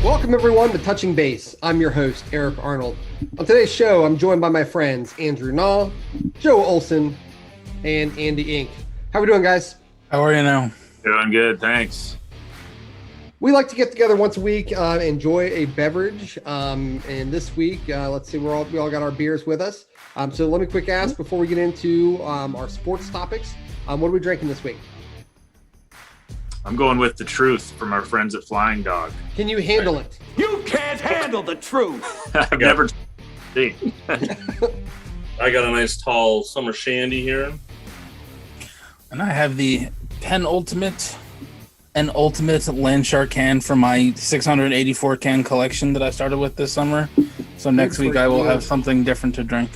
Welcome, everyone, to Touching Base. I'm your host, Eric Arnold. On today's show, I'm joined by my friends Andrew Naw, Joe Olson, and Andy Enck. How are we doing, guys? How are you now? Doing good, thanks. We like to get together once a week, enjoy a beverage. And this week, let's see, we all got our beers with us. So let me quick ask before we get into our sports topics. What are we drinking this week? I'm going with the truth from our friends at Flying Dog. Can you handle it? You can't handle the truth. I've never seen. I got a nice tall summer shandy here. And I have the penultimate and ultimate Landshark can from my 684 can collection that I started with this summer. So next week I will have something different to drink.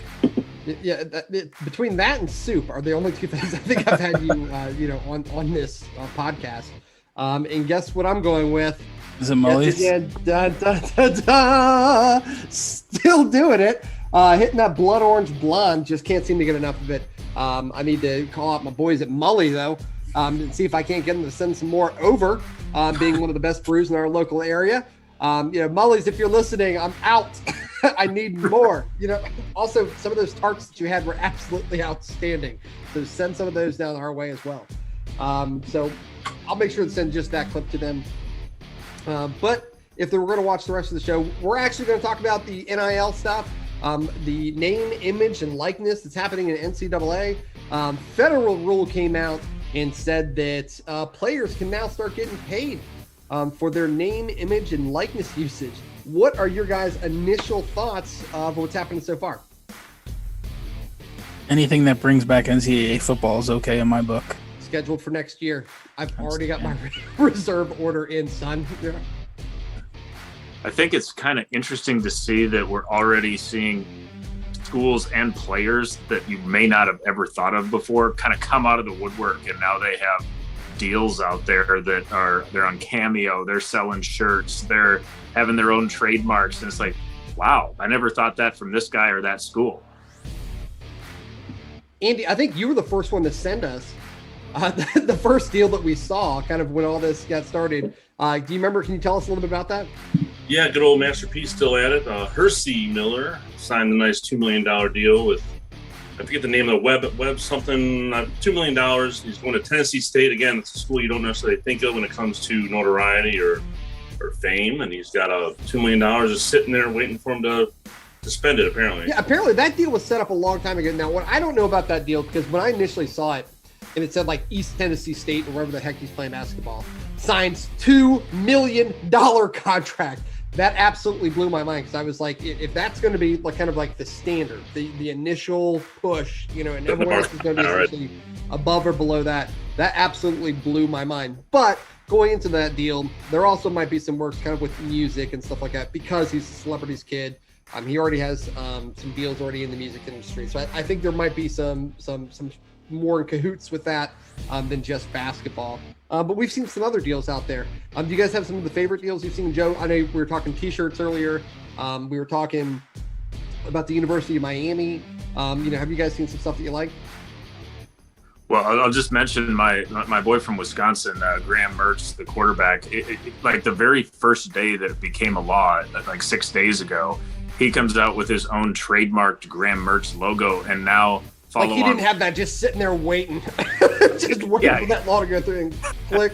Yeah, between that and soup are the only two things I think I've had you, on this podcast. And guess what I'm going with? Is it Molly's? Yeah, still doing it. Hitting that blood orange blonde. Just can't seem to get enough of it. I need to call out my boys at Mully though, and see if I can't get them to send some more over. Being one of the best brews in our local area. Mully's, if you're listening, I'm out. I need more. Also some of those tarts that you had were absolutely outstanding. So send some of those down our way as well. So I'll make sure to send just that clip to them. But if we're going to watch the rest of the show, we're actually going to talk about the NIL stuff, the name, image, and likeness that's happening in NCAA. Federal rule came out and said that players can now start getting paid for their name, image, and likeness usage. What are your guys' initial thoughts of what's happening so far? Anything that brings back NCAA football is okay in my book. Scheduled for next year. I've already got my reserve order in, son. Yeah. I think it's kind of interesting to see that we're already seeing schools and players that you may not have ever thought of before kind of come out of the woodwork, and now they have deals out there that they're on Cameo, they're selling shirts, they're having their own trademarks, and it's like, wow, I never thought that from this guy or that school. Andy, I think you were the first one to send us the first deal that we saw kind of when all this got started. Do you remember? Can you tell us a little bit about that? Yeah, good old Masterpiece still at it. Hersey Miller signed a nice $2 million deal with, I forget the name of the web something, $2 million. He's going to Tennessee State. Again, it's a school you don't necessarily think of when it comes to notoriety or fame. And he's got a $2 million just sitting there waiting for him to spend it, apparently. Yeah, apparently that deal was set up a long time ago. Now, what I don't know about that deal, because when I initially saw it, and it said like East Tennessee State or wherever the heck he's playing basketball, signs $2 million contract. That absolutely blew my mind, because I was like, if that's going to be like kind of like the standard, the initial push, and everyone else is going to be essentially above or below that, that absolutely blew my mind. But going into that deal, there also might be some works kind of with music and stuff like that, because he's a celebrity's kid. He already has some deals already in the music industry. So I think there might be some more in cahoots with that than just basketball. But we've seen some other deals out there. Do you guys have some of the favorite deals you've seen, Joe? I know we were talking t-shirts earlier. We were talking about the University of Miami. Have you guys seen some stuff that you like? Well, I'll just mention my boy from Wisconsin, Graham Mertz, the quarterback. Like the very first day that it became a law, like 6 days ago, he comes out with his own trademarked Graham Mertz logo, and now like he didn't have that just sitting there waiting, just waiting for that law to go through and click.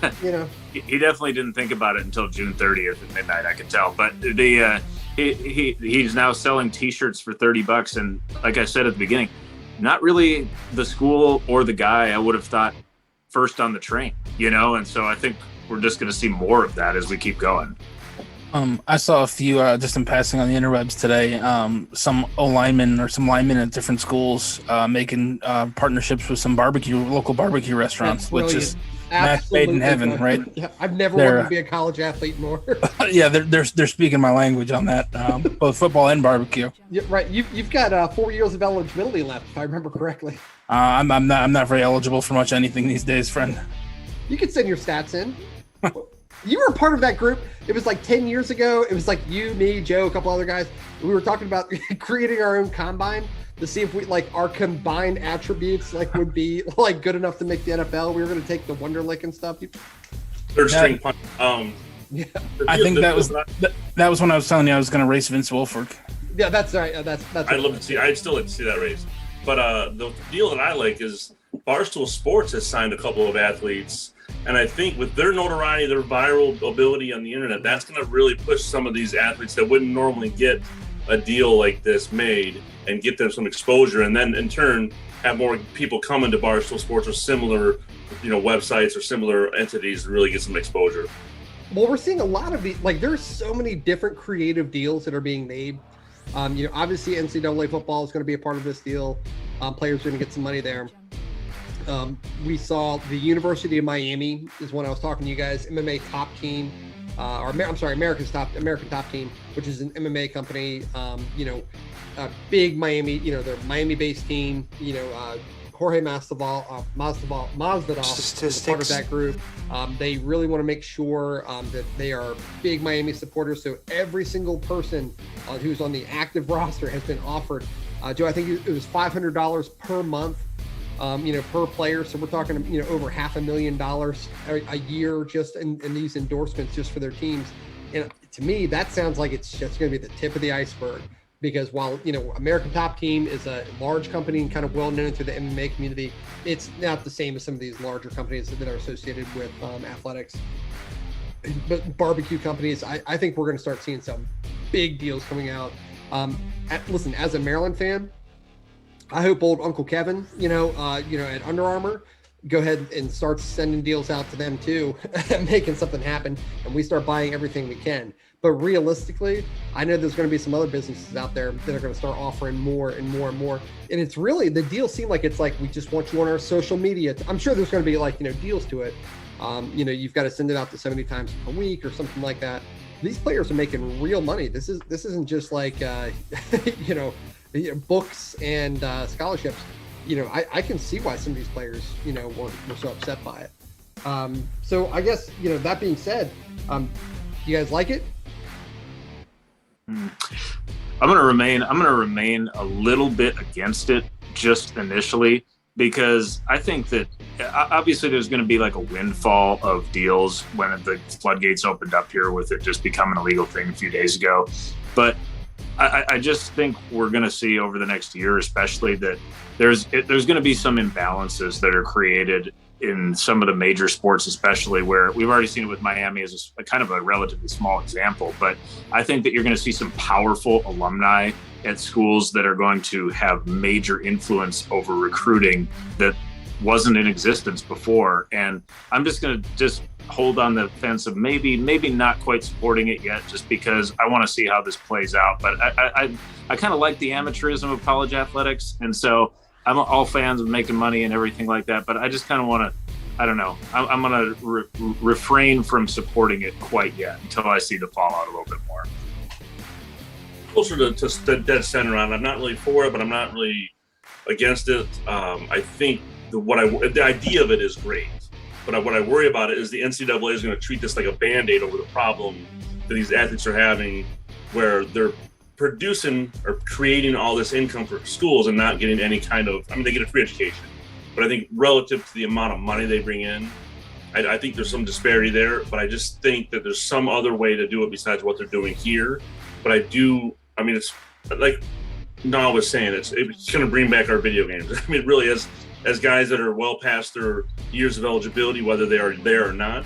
He definitely didn't think about it until June 30th at midnight. I could tell, but he's now selling T-shirts for $30, and like I said at the beginning, not really the school or the guy I would have thought first on the train, and so I think we're just going to see more of that as we keep going. I saw a few just in passing on the interwebs today. Some linemen at different schools making partnerships with some local barbecue restaurants, which is match made in heaven, right? Yeah, I've never wanted to be a college athlete more. Yeah, they're speaking my language on that, both football and barbecue. Yeah, right. You've got 4 years of eligibility left, if I remember correctly. I'm not very eligible for much anything these days, friend. You could send your stats in. You were part of that group. It was like 10 years ago. It was like you, me, Joe, a couple other guys. We were talking about creating our own combine to see if we like our combined attributes like would be like good enough to make the NFL. We were going to take the Wonderlic and stuff. Third string Yeah, I think that was when I was telling you I was going to race Vince Wilfork. yeah, that's right. That's. I'd love to see. I'd still like to see that race. But the deal that I like is Barstool Sports has signed a couple of athletes, and I think with their notoriety, their viral ability on the internet, that's going to really push some of these athletes that wouldn't normally get a deal like this made and get them some exposure, and then in turn have more people come into Barstool Sports or similar, websites or similar entities to really get some exposure. Well, we're seeing a lot of these. Like, there's so many different creative deals that are being made. Obviously NCAA football is going to be a part of this deal. Players are going to get some money there. We saw the University of Miami is when I was talking to you guys, MMA top team, American top team, which is an MMA company. Big Miami, they're Miami-based team. Jorge Masvidal is part of that group. They really want to make sure that they are big Miami supporters. So every single person who's on the active roster has been offered. Joe, I think it was $500 per month, per player. So we're talking, over $500,000 a year just in these endorsements just for their teams. And to me, that sounds like it's just going to be the tip of the iceberg. Because while, American Top Team is a large company and kind of well-known through the MMA community, it's not the same as some of these larger companies that are associated with athletics. But barbecue companies, I think we're going to start seeing some big deals coming out. Listen, as a Maryland fan, I hope old Uncle Kevin, at Under Armour, go ahead and start sending deals out to them too, making something happen, and we start buying everything we can. But realistically, I know there's going to be some other businesses out there that are going to start offering more and more and more. And it's really, the deal seem like it's like, we just want you on our social media. I'm sure there's going to be deals to it. You've got to send it out to 70 times per week or something like that. These players are making real money. This isn't just like, books and scholarships. I can see why some of these players, were so upset by it. So I guess, that being said, you guys like it? I'm gonna remain a little bit against it just initially, because I think that obviously there's going to be like a windfall of deals when the floodgates opened up here with it just becoming a legal thing a few days ago. But I just think we're going to see over the next year, especially, that there's going to be some imbalances that are created in some of the major sports, especially where we've already seen it with Miami as a kind of a relatively small example. But I think that you're going to see some powerful alumni at schools that are going to have major influence over recruiting that wasn't in existence before. And I'm just going to hold on the fence of maybe not quite supporting it yet, just because I want to see how this plays out. But I kind of like the amateurism of college athletics. And so I'm all fans of making money and everything like that, but I just kind of want to, I don't know, I'm going to refrain from supporting it quite yet until I see the fallout a little bit more. Closer to dead center on. I'm not really for it, but I'm not really against it. I think the idea of it is great, but what I worry about it is the NCAA is going to treat this like a Band-Aid over the problem that these athletes are having, where they're producing or creating all this income for schools and not getting any kind of, they get a free education, but I think relative to the amount of money they bring in, I think there's some disparity there, but I just think that there's some other way to do it besides what they're doing here. But it's like Noah was saying, it's going to bring back our video games. It really is, as guys that are well past their years of eligibility, whether they are there or not.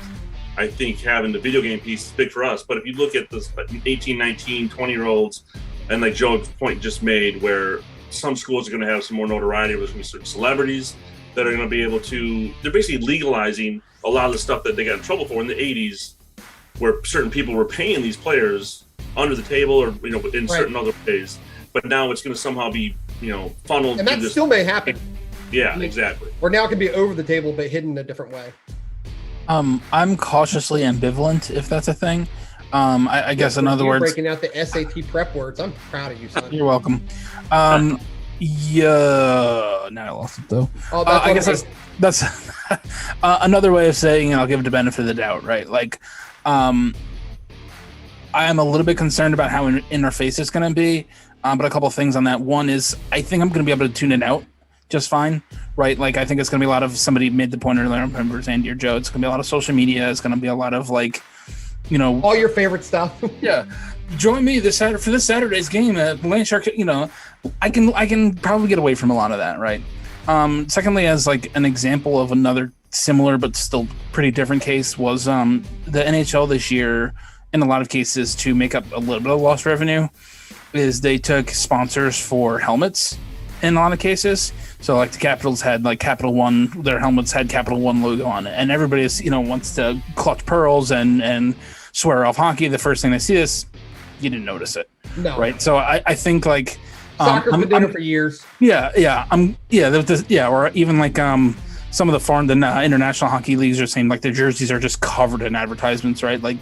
I think having the video game piece is big for us. But if you look at this 18, 19, 20-year-olds, and like Joe's point just made, where some schools are going to have some more notoriety, there's going to be certain celebrities that are going to be able to, they're basically legalizing a lot of the stuff that they got in trouble for in the 80s, where certain people were paying these players under the table or, in certain other ways. But now it's going to somehow be, funneled. And that still may happen. Yeah, exactly. Or now it can be over the table, but hidden a different way. I'm cautiously ambivalent, if that's a thing. I guess in other words, breaking out the SAT prep words. I'm proud of you, son. You're welcome. Yeah, now I lost it though. Oh, I guess that's another way of saying, and I'll give it the benefit of the doubt, right? Like, I am a little bit concerned about how in our face it's going to be. But a couple of things on that. One is, I think I'm going to be able to tune it out just fine, right? Like, I think it's going to be a lot of, somebody made the point earlier, I remember it was Andy or Joe, it's going to be a lot of social media. It's going to be a lot of all your favorite stuff. Yeah, join me this Saturday for this Saturday's game at Land Shark. I can probably get away from a lot of that, right? Secondly, as like an example of another similar but still pretty different case was the NHL this year, in a lot of cases, to make up a little bit of lost revenue, is they took sponsors for helmets in a lot of cases. So like the Capitals had like Capital One, their helmets had Capital One logo on it, and everybody is, wants to clutch pearls and swear off hockey. The first thing they see is, you didn't notice it, No, right? So I think like soccer's been doing it for years. Or even like some of the international hockey leagues are saying like their jerseys are just covered in advertisements, right? Like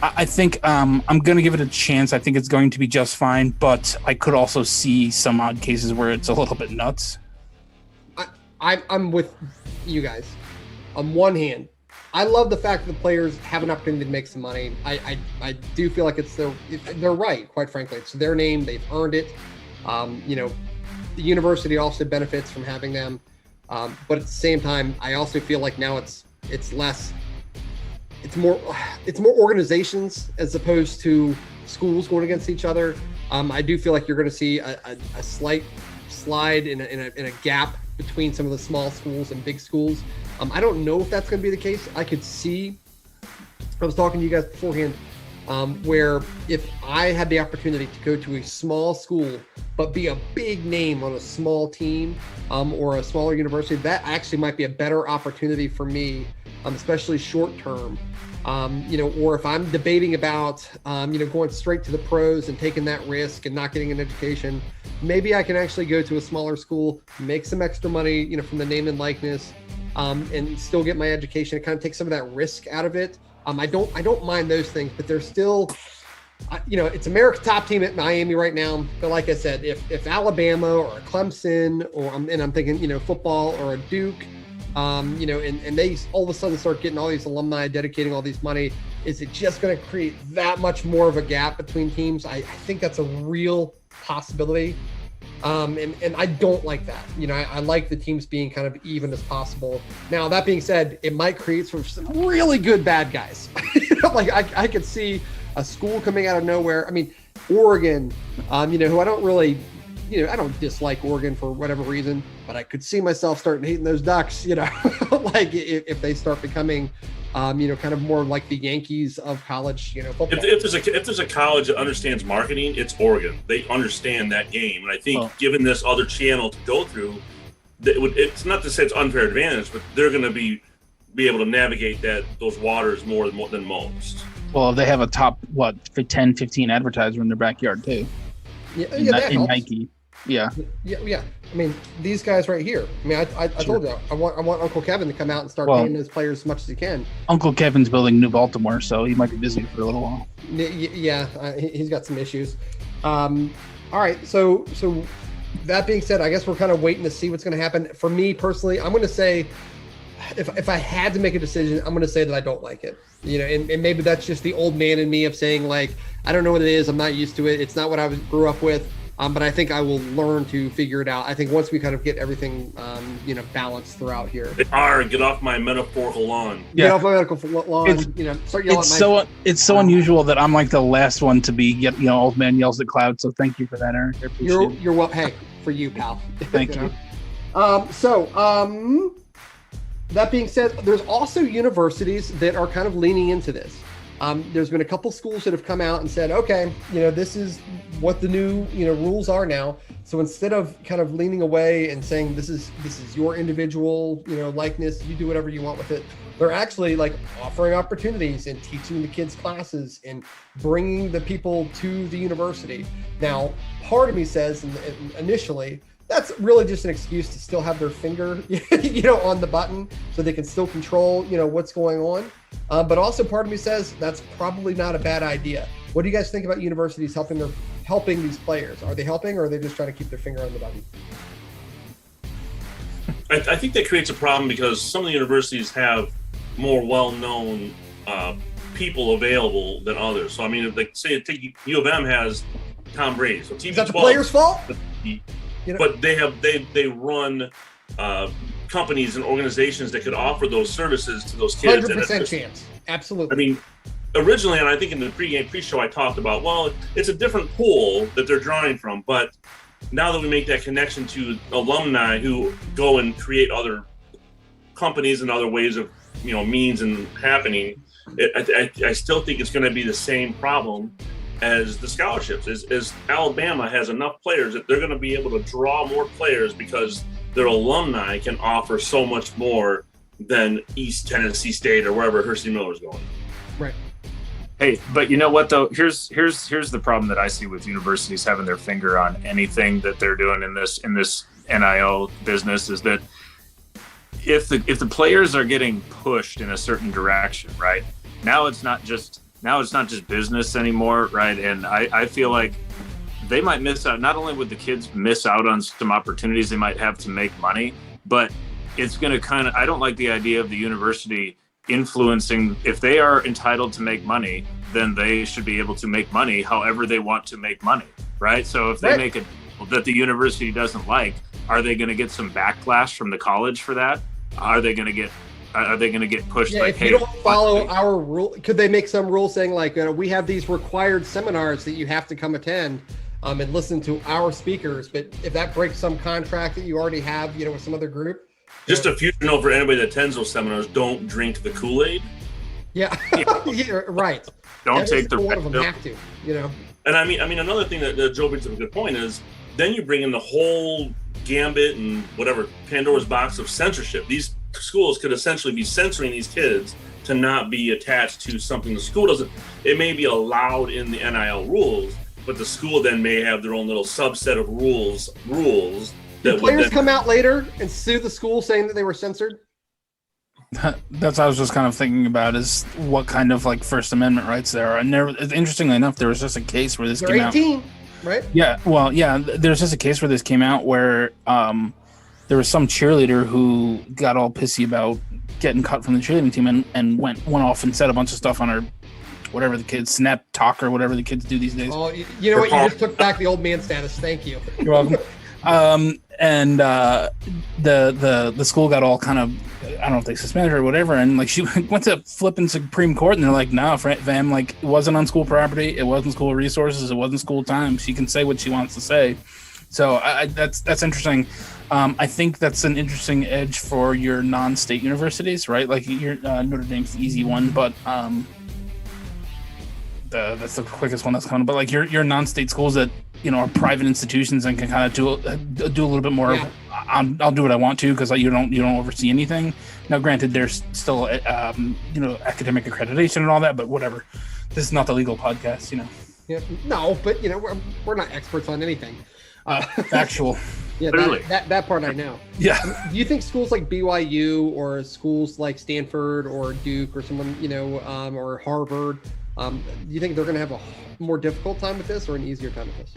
I think I'm going to give it a chance. I think it's going to be just fine, but I could also see some odd cases where it's a little bit nuts. I'm with you guys. On one hand, I love the fact that the players have an opportunity to make some money. I do feel like they're right, quite frankly. It's their name. They've earned it. The university also benefits from having them. But at the same time, I also feel like now it's more organizations as opposed to schools going against each other. I do feel like you're going to see a slight slide in a gap between some of the small schools and big schools. I don't know if that's going to be the case. I could see, I was talking to you guys beforehand, where if I had the opportunity to go to a small school but be a big name on a small team or a smaller university, that actually might be a better opportunity for me, especially short term. Or if I'm debating about, going straight to the pros and taking that risk and not getting an education, maybe I can actually go to a smaller school, make some extra money, from the name and likeness, and still get my education. It kind of takes some of that risk out of it. I don't mind those things, but there's still, it's America's top team at Miami right now. But like I said, if Alabama or Clemson and I'm thinking, football or a Duke, and they all of a sudden start getting all these alumni dedicating all these money, is it just going to create that much more of a gap between teams? I think that's a real possibility. And I don't like that. I like the teams being kind of even as possible. Now, that being said, it might create some really good bad guys. Like I could see a school coming out of nowhere. I mean, Oregon, who I don't really, I don't dislike Oregon for whatever reason, but I could see myself starting hating those Ducks, like if they start becoming, kind of more like the Yankees of college, football. If there's a college that understands marketing, it's Oregon. They understand that game, and I think given this other channel to go through, it's not to say it's unfair advantage, but they're going to be able to navigate those waters more than most. Well, they have a top 10, 15 advertiser in their backyard too. In Nike. Yeah. I mean, these guys right here. I mean, I told you I want Uncle Kevin to come out and start paying his players as much as he can. Uncle Kevin's building New Baltimore, so he might be busy for a little while. Yeah, he's got some issues. All right, so that being said, I guess we're kind of waiting to see what's going to happen. For me personally, I'm going to say, if I had to make a decision, I'm going to say that I don't like it. And maybe that's just the old man in me of saying, like, I don't know what it is. I'm not used to it. It's not what I grew up with. But I think I will learn to figure it out. I think once we kind of get everything, balanced throughout here. Get off my metaphorical lawn. Get off my metaphorical lawn. Start yelling at my. It's so unusual that I'm like the last one to be old man yells at cloud. So thank you for that, Eric. I appreciate it. You're well. Hey, for you, pal. Thank you. That being said, there's also universities that are kind of leaning into this. There's been a couple schools that have come out and said, okay, this is what the new, rules are now. So instead of kind of leaning away and saying, this is your individual, likeness, you do whatever you want with it. They're actually like offering opportunities and teaching the kids classes and bringing the people to the university. Now, part of me says initially, that's really just an excuse to still have their finger, on the button so they can still control, what's going on. But also part of me says that's probably not a bad idea. What do you guys think about universities helping these players? Are they helping, or are they just trying to keep their finger on the button? I think that creates a problem because some of the universities have more well-known people available than others. So, I mean, take U of M has Tom Brady. So is that the players' fault? But they run companies and organizations that could offer those services to those kids. 100% chance. Absolutely. I mean, originally, and I think in the pre-show, I talked about, well, it's a different pool that they're drawing from. But now that we make that connection to alumni who go and create other companies and other ways of, means and happening, I still think it's going to be the same problem as the scholarships. As Alabama has enough players that they're going to be able to draw more players because their alumni can offer so much more than East Tennessee State or wherever Hercy Miller's going. Right. Hey, but you know what though? Here's the problem that I see with universities having their finger on anything that they're doing in this NIL business is that if the players are getting pushed in a certain direction, right? Now it's not just business anymore, right? And I feel like they might miss out. Not only would the kids miss out on some opportunities they might have to make money, but it's going to I don't like the idea of the university influencing. If they are entitled to make money, then they should be able to make money however they want to make money, right? So if they make it that the university doesn't like, are they going to get some backlash from the college for that? Are they going to get pushed? Yeah, like, if you don't follow our rule, could they make some rule saying like, we have these required seminars that you have to come attend and listen to our speakers, but if that breaks some contract that you already have, with some other group. Just a future note for anybody that attends those seminars: don't drink the Kool-Aid. Yeah, yeah, right. Don't take the one of them have to, And I mean, another thing that Joe brings up a good point is then you bring in the whole gambit and whatever Pandora's box of censorship. These schools could essentially be censoring these kids to not be attached to something the school doesn't. It may be allowed in the NIL rules, but the school then may have their own little subset of rules. Do players come out later and sue the school saying that they were censored? That's what I was just kind of thinking about is what kind of like First Amendment rights there are. And interestingly enough, there was just a case where this came 18, out. Right? Yeah, well, yeah, there's just a case where this came out where there was some cheerleader who got all pissy about getting cut from the cheerleading team and went off and said a bunch of stuff on her, whatever the kids, Snap Talk or whatever the kids do these days. Oh, you know what? You just took back the old man status. Thank you. You're welcome. And the school got all kind of, I don't know if they suspended her or whatever, and like she went to flipping Supreme Court, and they're like, "No, fam, like it wasn't on school property, it wasn't school resources, it wasn't school time. She can say what she wants to say." So that's interesting. I think that's an interesting edge for your non-state universities, right? Like your Notre Dame's the easy one, but that's the quickest one that's coming. But like your non-state schools that are private institutions and can kind of do a little bit more. Yeah. I'll do what I want to because you don't oversee anything. Now, granted, there's still academic accreditation and all that, but whatever. This is not the legal podcast, Yeah, no, but we're not experts on anything. Factual. Yeah, that part I know. Yeah. Do you think schools like BYU or schools like Stanford or Duke or someone or Harvard, do you think they're going to have a more difficult time with this or an easier time with this?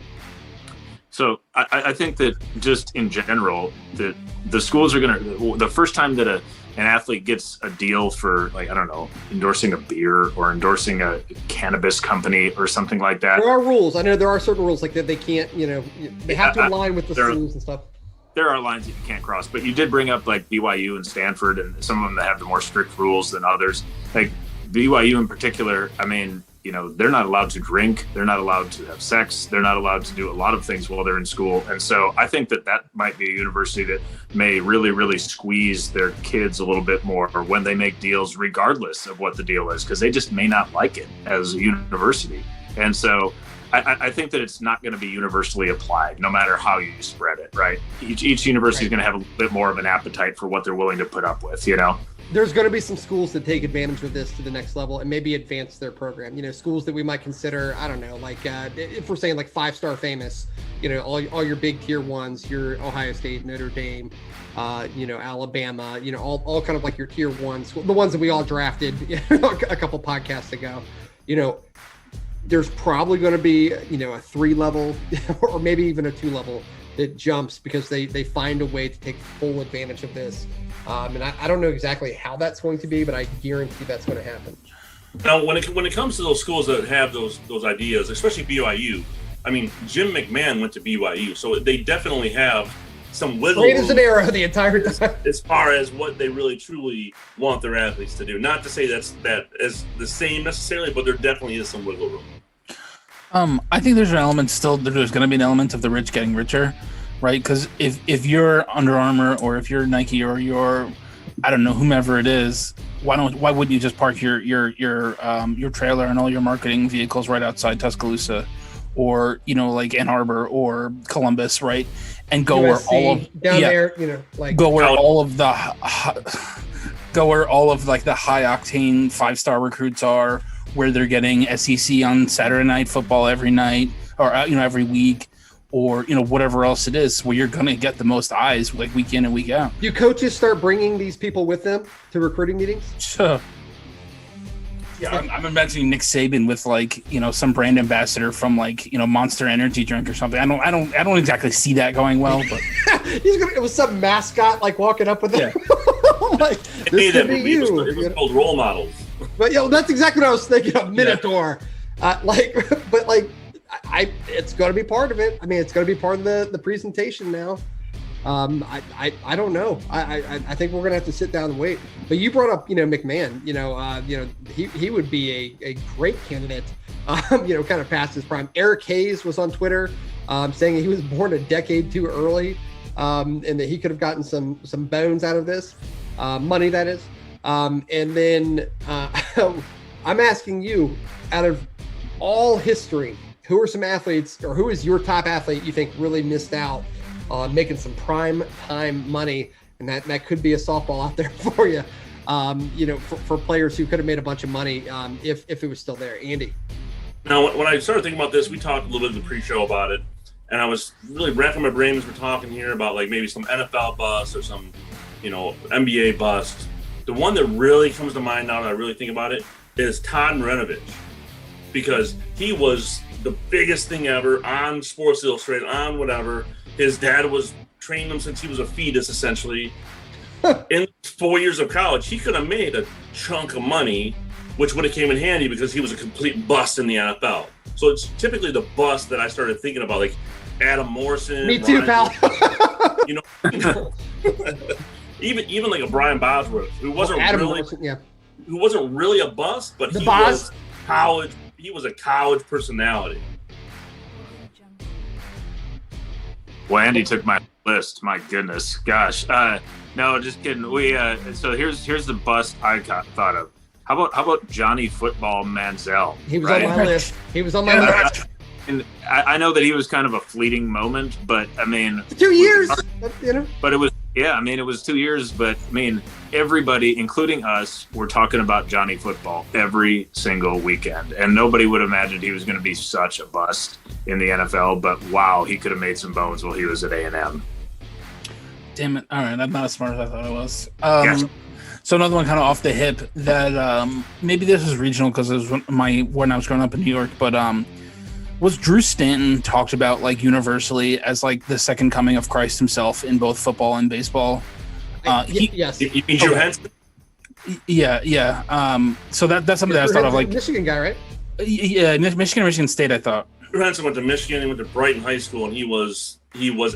So I think that just in general, that the schools are going to, the first time that an athlete gets a deal for, like, I don't know, endorsing a beer or endorsing a cannabis company or something like that. There are rules. I know there are certain rules like that they can't, they have to align with the schools and stuff. There are lines that you can't cross, but you did bring up like BYU and Stanford and some of them that have the more strict rules than others. Like BYU in particular, I mean, they're not allowed to drink. They're not allowed to have sex. They're not allowed to do a lot of things while they're in school. And so I think that might be a university that may really, really squeeze their kids a little bit more when they make deals, regardless of what the deal is, because they just may not like it as a university. And so I think that it's not going to be universally applied, no matter how you spread it, right? Each university is going to have a bit more of an appetite for what they're willing to put up with, There's going to be some schools that take advantage of this to the next level and maybe advance their program. Schools that we might consider, I don't know, like if we're saying like 5-star famous, all your big tier ones, your Ohio State, Notre Dame, Alabama, all kind of like your tier ones, the ones that we all drafted a couple podcasts ago. There's probably going to be, a 3-level or maybe even a 2-level that jumps because they find a way to take full advantage of this. And I don't know exactly how that's going to be, but I guarantee that's going to happen. Now, when it comes to those schools that have those ideas, especially BYU, I mean, Jim McMahon went to BYU, so they definitely have some wiggle Straight as room an arrow the entire time. as far as what they really truly want their athletes to do. Not to say that is the same necessarily, but there definitely is some wiggle room. I think there's an element there's going to be an element of the rich getting richer, right? Because if you're Under Armour or if you're Nike or you're, I don't know, whomever it is, why wouldn't you just park your trailer and all your marketing vehicles right outside Tuscaloosa, or like Ann Arbor or Columbus, right? And go USC, where all of there, go where all of the high octane 5-star recruits are, where they're getting SEC on Saturday night football every night, or every week, or whatever else it is, where you're gonna get the most eyes like week in and week out. Do coaches start bringing these people with them to recruiting meetings? Sure. Yeah, I'm imagining Nick Saban with some brand ambassador from Monster Energy drink or something. I don't exactly see that going well, but it was some mascot walking up with him. Yeah. This could be you. It was called role models. But that's exactly what I was thinking of. Minotaur, it's going to be part of it. I mean, it's going to be part of the presentation now. I don't know. I think we're going to have to sit down and wait. But you brought up, McMahon. He would be a great candidate. Kind of past his prime. Eric Hayes was on Twitter saying he was born a decade too early, and that he could have gotten some bones out of this, money that is. And then I'm asking you, out of all history, who are some athletes, or who is your top athlete you think really missed out on making some prime time money? And that could be a softball out there for you, for players who could have made a bunch of money if it was still there. Andy. Now, when I started thinking about this, we talked a little bit in the pre-show about it, and I was really racking my brain as we're talking here about maybe some NFL bust or some, NBA bust. The one that really comes to mind now that I really think about it is Todd Marinovich, because he was the biggest thing ever on Sports Illustrated, on whatever. His dad was training him since he was a fetus, essentially. In 4 years of college, he could have made a chunk of money, which would have came in handy because he was a complete bust in the NFL. So it's typically the bust that I started thinking about, like Adam Morrison. Me too, pal. Even like a Brian Bosworth, who wasn't who wasn't really a bust, but he was college. He was a college personality. Well, Andy took my list. My goodness, gosh. No, just kidding. We so here's the bust I thought of. How about Johnny Football Manziel? He was on my list. He was on my list. And I know that he was kind of a fleeting moment, but I mean, 2 years. But it was. Yeah, I mean, it was 2 years, but I mean, everybody, including us, were talking about Johnny Football every single weekend. And nobody would have imagined he was going to be such a bust in the NFL. But wow, he could have made some bones while he was at A&M. Damn it. All right, I'm not as smart as I thought I was. Yes. So another one kind of off the hip that maybe this is regional because it was when I was growing up in New York, but was Drew Stanton talked about universally as the second coming of Christ himself in both football and baseball? Yes. You mean Drew Henson? Yeah. So that's something that I thought of Michigan guy, right? Yeah, Michigan State. I thought Drew Henson went to Michigan. He went to Brighton High School, and he was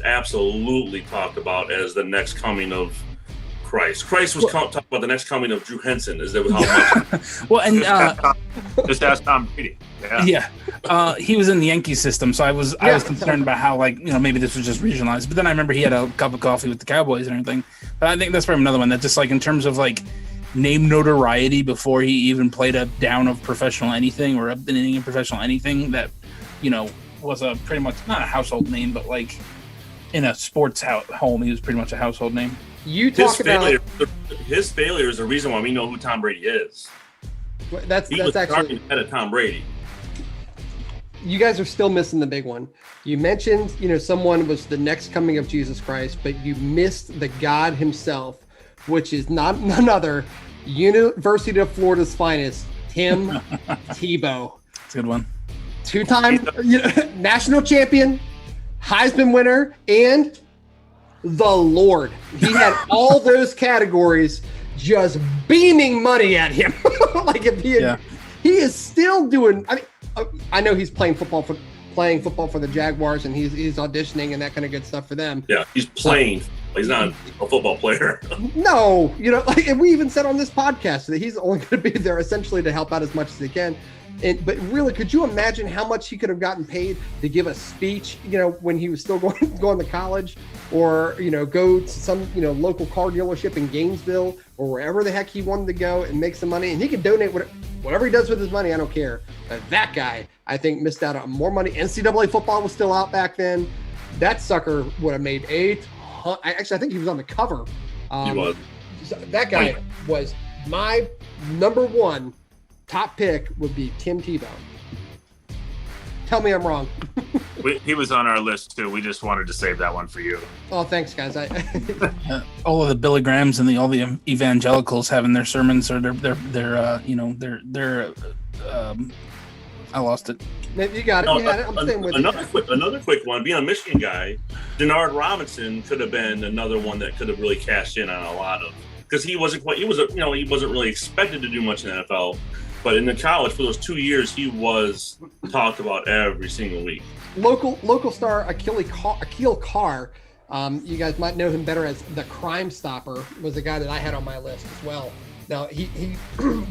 absolutely talked about as the next coming of Christ. Christ was talked about the next coming of Drew Henson. Is that how much? Well, and just ask Tom Brady. Yeah. He was in the Yankee system, so I was concerned about how maybe this was just regionalized. But then I remember he had a cup of coffee with the Cowboys and everything. But I think that's probably another one that just in terms of name notoriety before he even played a down of professional anything or an inning in professional anything that was a pretty much not a household name, but in a sports home he was pretty much a household name. You talk his failure is the reason why we know who Tom Brady is. That's actually ahead of Tom Brady. You guys are still missing the big one. You mentioned, someone was the next coming of Jesus Christ, but you missed the God himself, which is none other, University of Florida's finest, Tim Tebow. That's a good one. Two-time national champion, Heisman winner, and the Lord. He had all those categories just beaming money at him. He is still doing. I mean, I know he's playing football for playing football for the Jaguars, and he's auditioning and that kind of good stuff for them. Yeah, he's playing. He's not a football player. No, like, and we even said on this podcast that he's only going to be there essentially to help out as much as he can. But really, could you imagine how much he could have gotten paid to give a speech, when he was still going to college, or, go to some, local car dealership in Gainesville or wherever the heck he wanted to go and make some money, and he could donate whatever he does with his money. I don't care. But that guy, I think, missed out on more money. NCAA football was still out back then. That sucker would have made I think he was on the cover. He was. That guy was my number one top pick would be Tim Tebow. Tell me I'm wrong. He was on our list too. We just wanted to save that one for you. Oh, thanks, guys. All of the Billy Grahams and all the evangelicals having their sermons or I lost it. You got it. No, you had it. I'm staying with another quick one. Being a Michigan guy, Denard Robinson could have been another one that could have really cashed in on a lot of, because he wasn't really expected to do much in the NFL, but in the college for those 2 years he was talked about every single week. Local star Akil Carr. You guys might know him better as the Crime Stopper. Was the guy that I had on my list as well. Now, he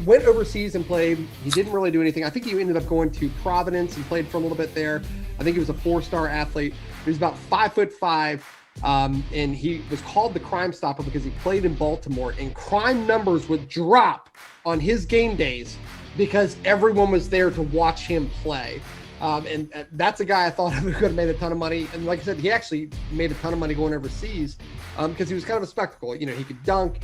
went overseas and played. He didn't really do anything. I think he ended up going to Providence and played for a little bit there. I think he was a 4-star athlete. He was about 5'5", and he was called the Crime Stopper because he played in Baltimore, and crime numbers would drop on his game days because everyone was there to watch him play. And that's a guy I thought could have made a ton of money. And like I said, he actually made a ton of money going overseas because he was kind of a spectacle. He could dunk.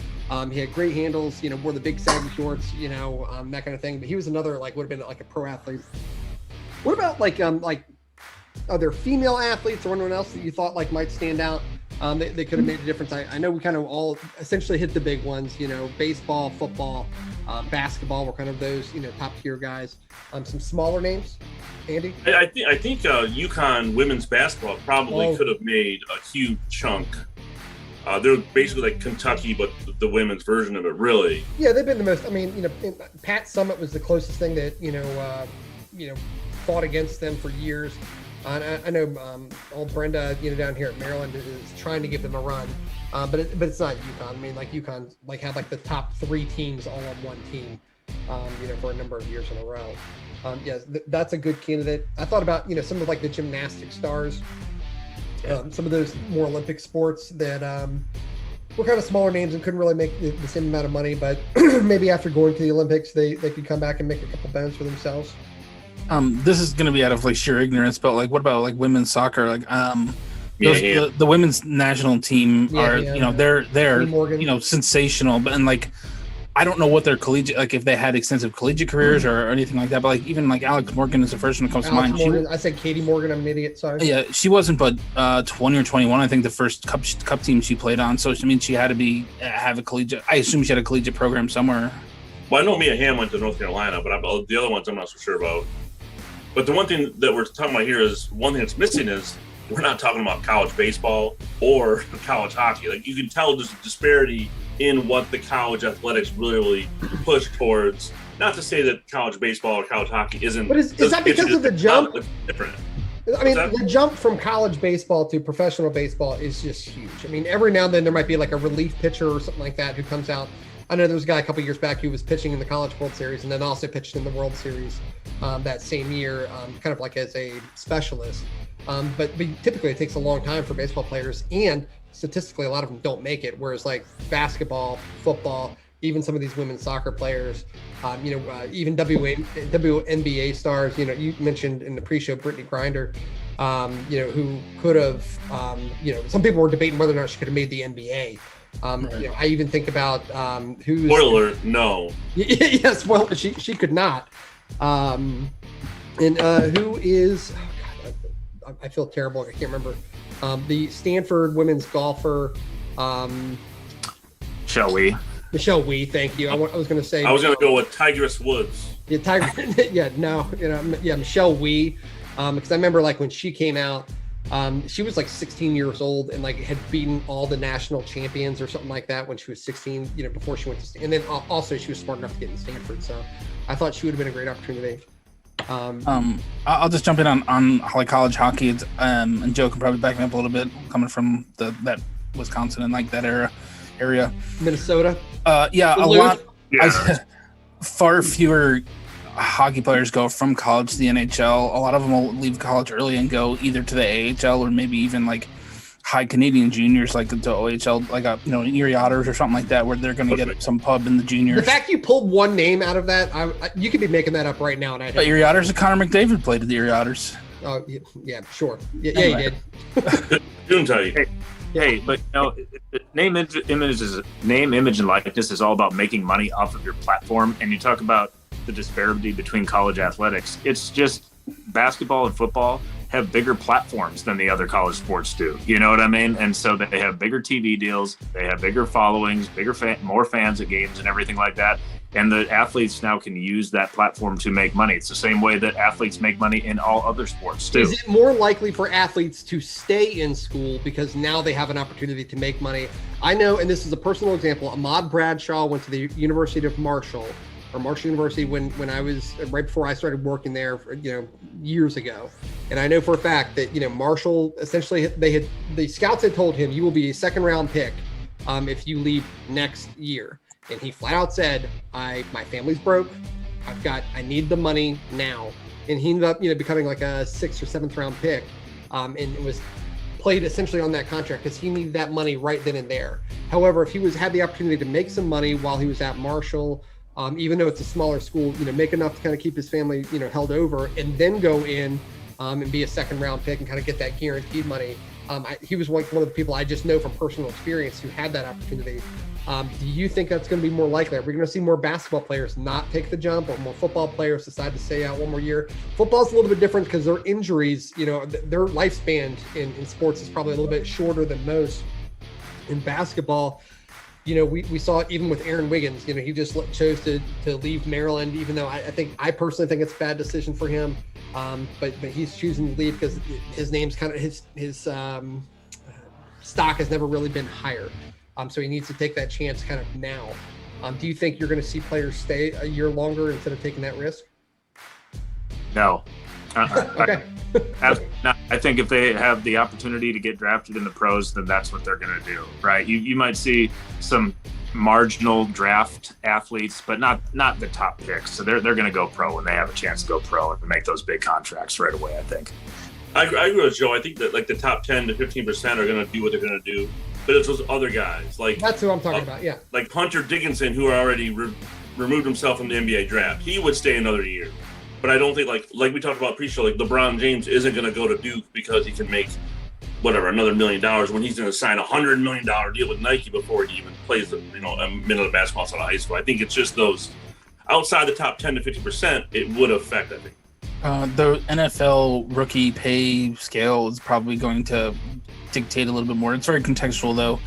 He had great handles, wore the big saggy shorts, that kind of thing. But he was another, would have been like a pro athlete. What about are there female athletes or anyone else that you thought might stand out? They could have made a difference. I know we kind of all essentially hit the big ones, baseball, football, basketball were kind of those, top tier guys. Some smaller names, Andy? I think UConn women's basketball probably could have made a huge chunk. They're basically like Kentucky, but the women's version of it, really. Yeah, they've been the most. I mean, Pat Summitt was the closest thing that fought against them for years. I know old Brenda, down here at Maryland is trying to give them a run, but it's not UConn. I mean, UConn had the top 3 teams all on one team, for a number of years in a row. Yes, that's a good candidate. I thought about some of the gymnastic stars, some of those more Olympic sports that were kind of smaller names and couldn't really make the same amount of money, but maybe after going to the Olympics, they could come back and make a couple bones for themselves. This is going to be out of sheer ignorance, but what about women's soccer? The women's national team are they're sensational, but I don't know what their collegiate if they had extensive collegiate careers or anything like that. But even Alex Morgan is the first one that comes to mind. I said Katie Morgan. I'm an idiot. Sorry. Yeah, she wasn't but 20 or 21. I think the first cup team she played on. So she had to have a collegiate. I assume she had a collegiate program somewhere. Well, I know Mia Hamm went to North Carolina, but the other ones I'm not so sure about. But the one thing that we're talking about here is one thing that's missing is we're not talking about college baseball or college hockey. You can tell there's a disparity in what the college athletics really push towards. Not to say that college baseball or college hockey isn't. But is that because of the jump? Different. I mean, the jump from college baseball to professional baseball is just huge. I mean, every now and then there might be a relief pitcher or something like that who comes out. I know there was a guy a couple years back who was pitching in the College World Series and then also pitched in the World Series that same year, kind of as a specialist. But typically it takes a long time for baseball players, and statistically a lot of them don't make it, whereas basketball, football, even some of these women's soccer players, even WNBA stars, you mentioned in the pre-show Brittany Griner, who could have, some people were debating whether or not she could have made the NBA. Right. I even think about who's spoiler. No. Yes, well, she could not. And who is? Oh God, I feel terrible. I can't remember. The Stanford women's golfer. Shall we? Michelle Wee. Thank you. I was going to say. I was going to go with Tigress Woods. Yeah, yeah, no. Michelle Wee. Because I remember when she came out. She was 16 years old and had beaten all the national champions or something like that when she was 16, before she went to, and then also she was smart enough to get in Stanford. So I thought she would have been a great opportunity. I'll just jump in on like college hockey. And Joe can probably back me up a little bit, coming from that Wisconsin and like that area. Minnesota. Yeah, a Duluth. lot. Yeah. Far fewer hockey players go from college to the NHL. A lot of them will leave college early and go either to the AHL or maybe even like high Canadian juniors, like the OHL, like Erie Otters or something like that, where they're going to get some pub in the juniors. The fact you pulled one name out of that, you could be making that up right now. And But Erie Otters, Connor McDavid played at the Erie Otters. Oh yeah, sure. Yeah, Anyway. he did. Couldn't tell you. Hey, but name, image, and likeness is all about making money off of your platform. And you talk about the disparity between college athletics. It's just basketball and football have bigger platforms than the other college sports do. You know what I mean? And so they have bigger TV deals, they have bigger followings, more fans at games and everything like that. And the athletes now can use that platform to make money. It's the same way that athletes make money in all other sports too. Is it more likely for athletes to stay in school because now they have an opportunity to make money? I know, and this is a personal example, Ahmad Bradshaw went to the University of Marshall University when I was right before I started working there, years ago. And I know for a fact that, Marshall, essentially the scouts had told him, you will be a second round pick if you leave next year. And he flat out said, my family's broke. I need the money now. And he ended up, becoming like a 6th or 7th round pick. And it was played essentially on that contract because he needed that money right then and there. However, if he had the opportunity to make some money while he was at Marshall, even though it's a smaller school, make enough to kind of keep his family, held over, and then go in and be a second round pick and kind of get that guaranteed money. He was one of the people I just know from personal experience who had that opportunity. Do you think that's going to be more likely? Are we going to see more basketball players not take the jump, or more football players decide to stay out one more year? Football's a little bit different because their injuries, their lifespan in sports is probably a little bit shorter than most. In basketball, we saw it even with Aaron Wiggins. He just chose to leave Maryland, even though I personally think it's a bad decision for him. But he's choosing to leave because his name's kind of his stock has never really been higher. So he needs to take that chance kind of now. Do you think you're going to see players stay a year longer instead of taking that risk? No. Okay. I think if they have the opportunity to get drafted in the pros, then that's what they're going to do, right? You might see some marginal draft athletes, but not the top picks. So they're going to go pro when they have a chance to go pro and make those big contracts right away, I think. I agree with Joe. I think that like the top 10 to 15% are going to do what they're going to do. But it's those other guys. That's who I'm talking about, yeah. Like Hunter Dickinson, who already removed himself from the NBA draft. He would stay another year. But I don't think, like we talked about pre-show, like LeBron James isn't going to go to Duke because he can make, another $1 million when he's going to sign a $100 million deal with Nike before he even plays, a minute of basketball outside of high school. I think it's just those outside the top 10 to 50%, it would affect, I think. The NFL rookie pay scale is probably going to dictate a little bit more. It's very contextual, though.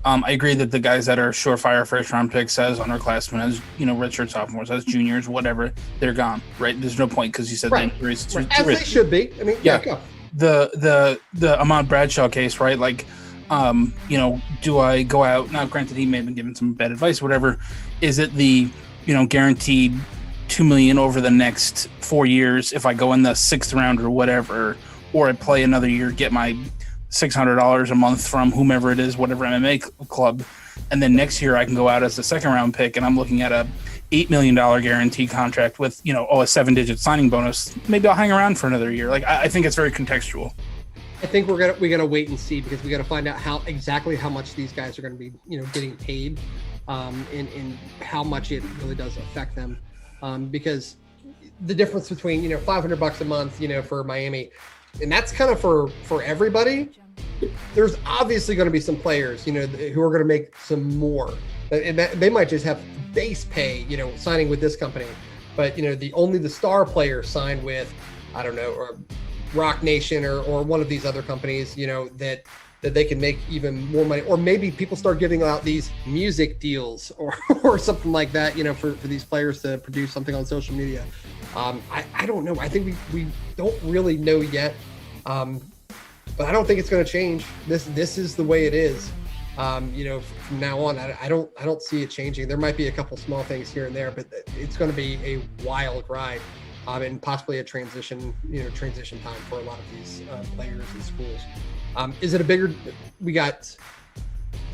I agree that the guys that are surefire first-round picks, as underclassmen, as redshirt sophomores, as juniors, whatever, they're gone. Right? There's no point because you said right. the injuries. Right. As they should be. I mean, yeah. Go. The Ahmad Bradshaw case, right? Like, do I go out? Now, granted, he may have been given some bad advice, whatever. Is it the guaranteed $2 million over the next 4 years if I go in the 6th round or whatever, or I play another year, get my $600 a month from whomever it is, whatever MMA club, and then next year I can go out as a second round pick and I'm looking at a $8 million guarantee contract with a 7-digit signing bonus. Maybe I'll hang around for another year. Like, I think it's very contextual. I think we gotta wait and see, because we gotta find out how much these guys are going to be getting paid, and how much it really does affect them, because the difference between $500 a month for Miami, and that's kind of for everybody. There's obviously going to be some players, who are going to make some more, and that they might just have base pay, signing with this company. But the star players signed with, I don't know, or Rock Nation or one of these other companies, that they can make even more money, or maybe people start giving out these music deals or something like that, for these players to produce something on social media. I don't know. I think we don't really know yet, but I don't think it's going to change. This is the way it is. From now on, I don't see it changing. There might be a couple small things here and there, but it's going to be a wild ride. and possibly a transition time for a lot of these players and schools. Is it a bigger? We got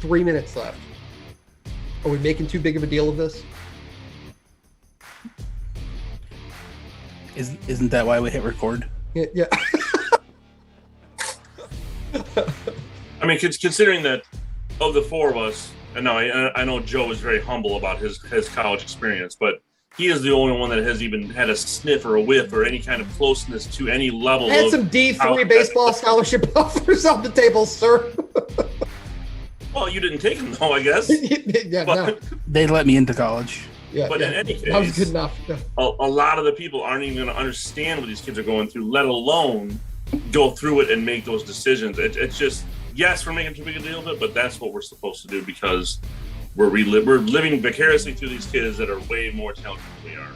3 minutes left. Are we making too big of a deal of this? Isn't that why we hit record? Yeah. I mean, considering that of the four of us, and now I know Joe is very humble about his college experience, but he is the only one that has even had a sniff or a whiff or any kind of closeness to any level. I had some D3 baseball scholarship offers on the table, sir. Well, you didn't take them, though, I guess. Yeah, no. They let me into college. Yeah, But yeah. in any case, That was good enough. Yeah. a lot of the people aren't even going to understand what these kids are going through, let alone go through it and make those decisions. It's just, yes, we're making too big a deal of it, but that's what we're supposed to do because we're living vicariously through these kids that are way more talented than we are.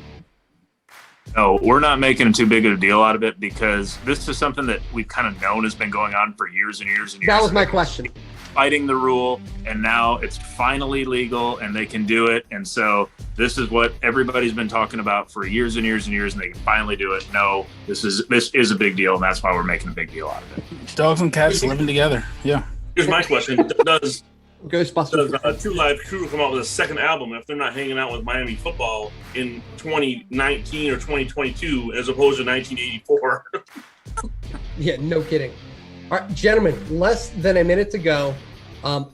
No, we're not making too big of a deal out of it because this is something that we've kind of known has been going on for years and years and years. That was my question. Fighting the rule, and now it's finally legal and they can do it. And so this is what everybody's been talking about for years and years and years, and they can finally do it. No, this is a big deal, and that's why we're making a big deal out of it. Dogs and cats living together. Yeah. Here's my question. Does Ghostbusters. Two Live Crew come out with a second album if they're not hanging out with Miami football in 2019 or 2022 as opposed to 1984? Yeah, no kidding. All right, gentlemen, less than a minute to go.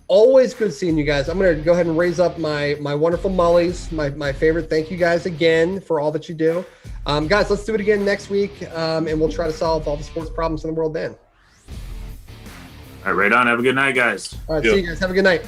Always good seeing you guys. I'm going to go ahead and raise up my wonderful Mullies, my favorite. Thank you guys again for all that you do. Guys, let's do it again next week, and we'll try to solve all the sports problems in the world then. All right, right on. Have a good night, guys. All right, see you guys. Have a good night.